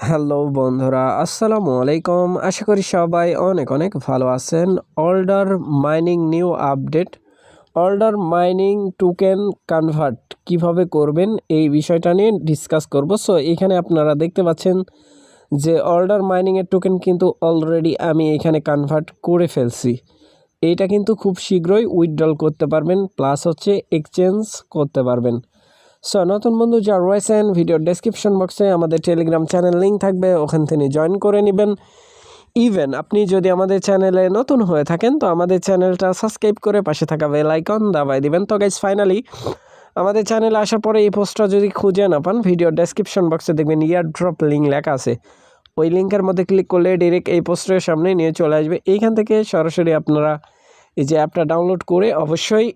Hello বন্ধুরা, আসসালামু আলাইকুম। আশা করি সবাই অনেক অনেক ভালো আছেন। Order mining new update. Order mining token convert কিভাবে করবেন এই বিষয়টা নিয়ে ডিসকাস করব। সো এখানে আপনারা দেখতে পাচ্ছেন যে অর্ডার মাইনিংয়ের টোকেন কিন্তু অলরেডি আমি এখানে কনভার্ট করে ফেলছি। এইটা কিন্তু খুব শীঘ্রই উইথড্রল করতে পারবেন, প্লাস হচ্ছে এক্সচেঞ্জ করতে পারবেন। সো নতুন বন্ধু যা রয়েছেন, ভিডিওর ডেসক্রিপশন বক্সে আমাদের টেলিগ্রাম চ্যানেল লিঙ্ক থাকবে, ওখান থেকে জয়েন করে নেবেন। ইভেন আপনি যদি আমাদের চ্যানেলে নতুন হয়ে থাকেন তো আমাদের চ্যানেলটা সাবস্ক্রাইব করে পাশে থাকা বেল আইকন দাবাই দিবেন। তো গাইস ফাইনালি আমাদের চ্যানেলে আসার পরে এই পোস্টটা যদি খুঁজে না পান, ভিডিওর ডেসক্রিপশন বক্সে দেখবেন ইয়ার ড্রপ লিঙ্ক লেখা আছে। ওই লিঙ্কের মধ্যে ক্লিক করলে ডিরেক্ট এই পোস্টের সামনে নিয়ে চলে আসবে। এইখান থেকে সরাসরি আপনারা এই যে অ্যাপটা ডাউনলোড করে অবশ্যই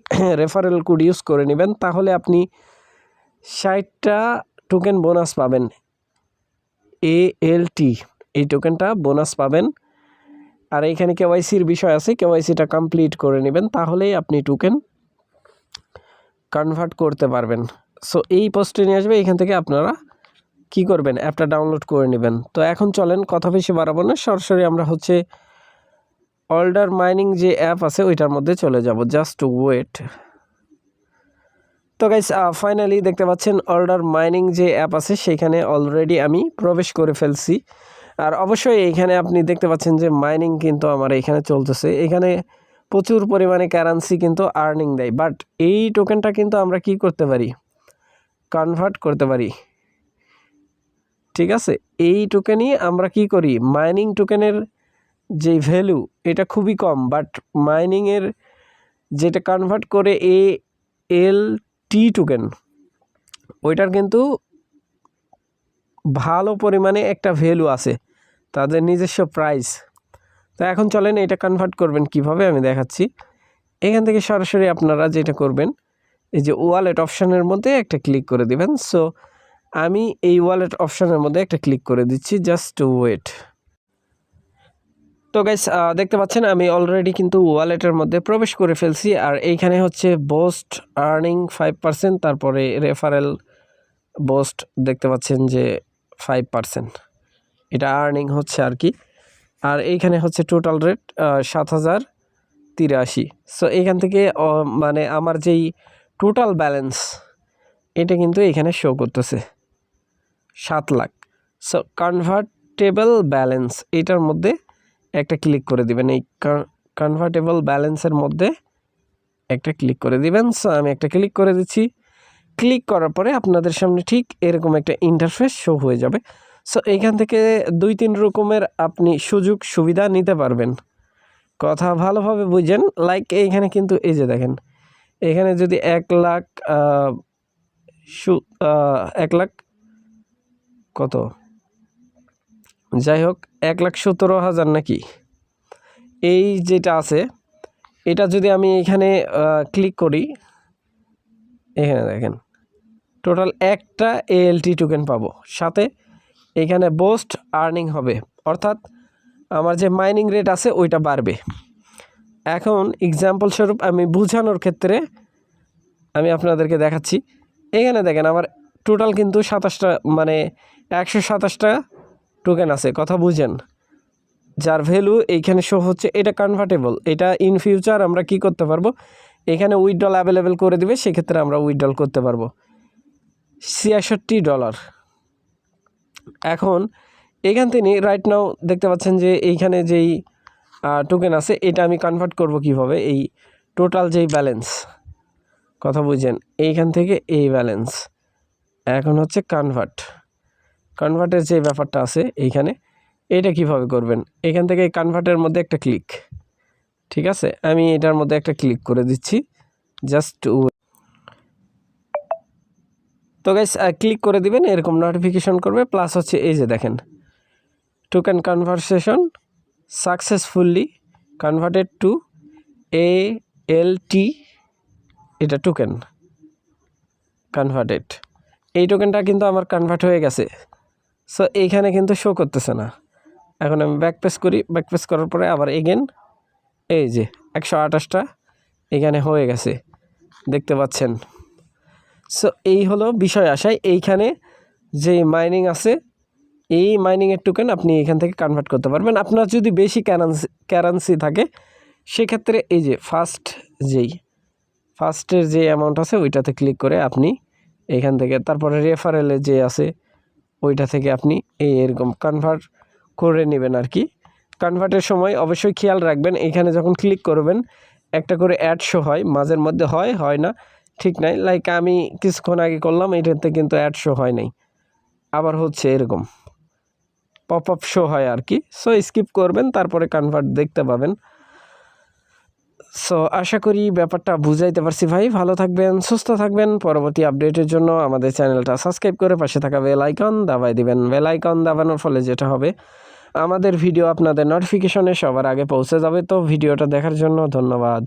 রেফারেল কোড ইউজ করে নেবেন, তাহলে আপনি 60টা টোকেন বোনাস পাবেন। ALT এই টোকেনটা বোনাস পাবেন। আর এইখানে কেওয়াইসির বিষয় আছে, কেওয়াইসিটা কমপ্লিট করে নেবেন, তাহলেই আপনি টোকেন কনভার্ট করতে পারবেন। সো এই পোস্টে নিয়ে আসবে, এখান থেকে আপনারা কি করবেন, অ্যাপটা ডাউনলোড করে নেবেন। তো এখন চলেন, কথা বেশি বাড়াবো না, সরাসরি আমরা হচ্ছে অর্ডার মাইনিং যে অ্যাপ আছে ওইটার মধ্যে চলে যাব। Just wait. তো গাইস ফাইনালি দেখতে পাচ্ছেন অর্ডার মাইনিং যে অ্যাপ আছে সেইখানে অলরেডি আমি প্রবেশ করে ফেলছি। আর অবশ্যই এইখানে আপনি দেখতে পাচ্ছেন যে মাইনিং কিন্তু আমার এখানে চলতেছে। এখানে প্রচুর পরিমাণে কারেন্সি কিন্তু আর্নিং দেয়, বাট এই টোকেনটা কিন্তু আমরা কি করতে পারি, কনভার্ট করতে পারি। ঠিক আছে, এই টোকেনই আমরা কি করি, মাইনিং টোকেনের যে ভ্যালু এটা খুবই কম, বাট মাইনিংয়ের যেটা কনভার্ট করে ALT টোকেন ওইটার কিন্তু ভালো পরিমাণে একটা ভ্যালু আছে, তাদের নিজস্ব প্রাইস। তো এখন চলেন এটা কনভার্ট করবেন কিভাবে আমি দেখাচ্ছি। এখান থেকে সরাসরি আপনারা যেটা করবেন, এই যে ওয়ালেট অপশানের মধ্যে একটা ক্লিক করে দিবেন। সো আমি এই ওয়ালেট অপশানের মধ্যে একটা ক্লিক করে দিচ্ছি, জাস্ট ওয়েট। তো গাইস দেখতে পাচ্ছেন আমি অলরেডি কিন্তু ওয়ালেটের মধ্যে প্রবেশ করে ফেলছি। আর এইখানে হচ্ছে বোস্ট আর্নিং 5%, তারপরে রেফারেল বোস্ট দেখতে পাচ্ছেন যে 5% এটা আর্নিং হচ্ছে আর কি। আর এইখানে হচ্ছে টোটাল রেট 7083। সো এইখান থেকে মানে আমার যেই টোটাল ব্যালেন্স এটা কিন্তু এখানে শো করতেছে 7 লাখ। সো কনভার্টেবল ব্যালেন্স এটার মধ্যে একটা ক্লিক করে দিবেন, এই কনভার্টেবল ব্যালেন্সের মধ্যে একটা ক্লিক করে দিবেন। সো আমি একটা ক্লিক করে দিচ্ছি। ক্লিক করার পরে আপনাদের সামনে ঠিক এরকম একটা ইন্টারফেস শো হয়ে যাবে। সো এইখান থেকে 2-3 রকমের আপনি সুযোগ সুবিধা নিতে পারবেন। কথা ভালোভাবে বুঝেন। লাইক এইখানে কিন্তু এই যে দেখেন, এখানে যদি 1 লাখ 1 লাখ কত, যাই হোক 1,17,000 নাকি এই যেটা আছে, এটা যদি আমি এখানে ক্লিক করি, এখানে দেখেন টোটাল একটা ALT টোকেন পাবো, সাথে এখানে বোস্ট আর্নিং হবে, অর্থাৎ আমার যে মাইনিং রেট আছে ওইটা বাড়বে। এখন এক্সাম্পল স্বরূপ আমি বোঝানোর ক্ষেত্রে আমি আপনাদেরকে দেখাচ্ছি। এখানে দেখেন আমার টোটাল কিন্তু 27টা মানে 127টা টোকেন আছে, কথা বুঝেন, যার ভ্যালু এইখানে শো হচ্ছে। এটা কনভার্টেবল, এটা ইন ফিউচার আমরা কি করতে পারবো, এখানে উইথড্রল অ্যাভেলেবেল করে দিবে, সেক্ষেত্রে আমরা উইথড্রল করতে পারবো $66। এখন এখান থেকে রাইট নাও দেখতে পাচ্ছেন যে এইখানে যেই টোকেন আছে এটা আমি কনভার্ট করব কিভাবে, এই টোটাল যেই ব্যালেন্স, কথা বুঝেন, এইখান থেকে এই ব্যালেন্স এখন হচ্ছে কনভার্টের যে ব্যাপারটা আছে এইখানে, এটা কিভাবে করবেন, এখান থেকে এই কনভার্টের মধ্যে একটা ক্লিক, ঠিক আছে, আমি এটার মধ্যে একটা ক্লিক করে দিচ্ছি, জাস্ট। তো গাইস ক্লিক করে দিবেন, এরকম নোটিফিকেশন করবে, প্লাস হচ্ছে এই যে দেখেন token conversation successfully converted to ALT, এটা টোকেন কনভার্টেড, এই টোকেনটা কিন্তু আমার কনভার্ট হয়ে গেছে। সো এইখানে কিন্তু শো করতেছে না। এখন আমি ব্যাকপেস করি, ব্যাকপেস করার পরে আবার এগেন এই যে 128টা এখানে হয়ে গেছে, দেখতে পাচ্ছেন। সো এই হলো বিষয় আশায়, এইখানে যে মাইনিং আছে এই মাইনিংয়ের টোকেন আপনি এখান থেকে কনভার্ট করতে পারবেন। আপনার যদি বেশি কারেন্সি থাকে সেক্ষেত্রে এই যে ফার্স্টের যে অ্যামাউন্ট আছে ওইটাতে ক্লিক করে আপনি এখান থেকে, তারপরে রেফারেলে যে আছে ওইটা থেকে আপনি এরকম কনভার্ট করে নেবেন আর কি। কনভার্টের সময় অবশ্যই খেয়াল রাখবেন, এখানে যখন ক্লিক করবেন একটা করে অ্যাড শো হয়, মাঝের মধ্যে হয় না ঠিক নাই। লাইক আমি কিছুক্ষণ আগে করলাম, এটাতে কিন্তু অ্যাড শো হয় নাই, আবার হচ্ছে এরকম পপ আপ শো হয় আর কি। সো স্কিপ করবেন, তারপরে কনভার্ট দেখতে পাবেন। সো আশা করি ব্যাপারটা বুঝাইতে পারছি ভাই। ভালো থাকবেন, সুস্থ থাকবেন। পরবর্তী আপডেটের জন্য আমাদের চ্যানেলটা সাবস্ক্রাইব করে পাশে থাকা বেল আইকন দাবাই দিবেন। বেল আইকন দাবানোর ফলে যেটা হবে, আমাদের ভিডিও আপনাদের নোটিফিকেশনে সবার আগে পৌঁছে যাবে। তো ভিডিওটা দেখার জন্য ধন্যবাদ।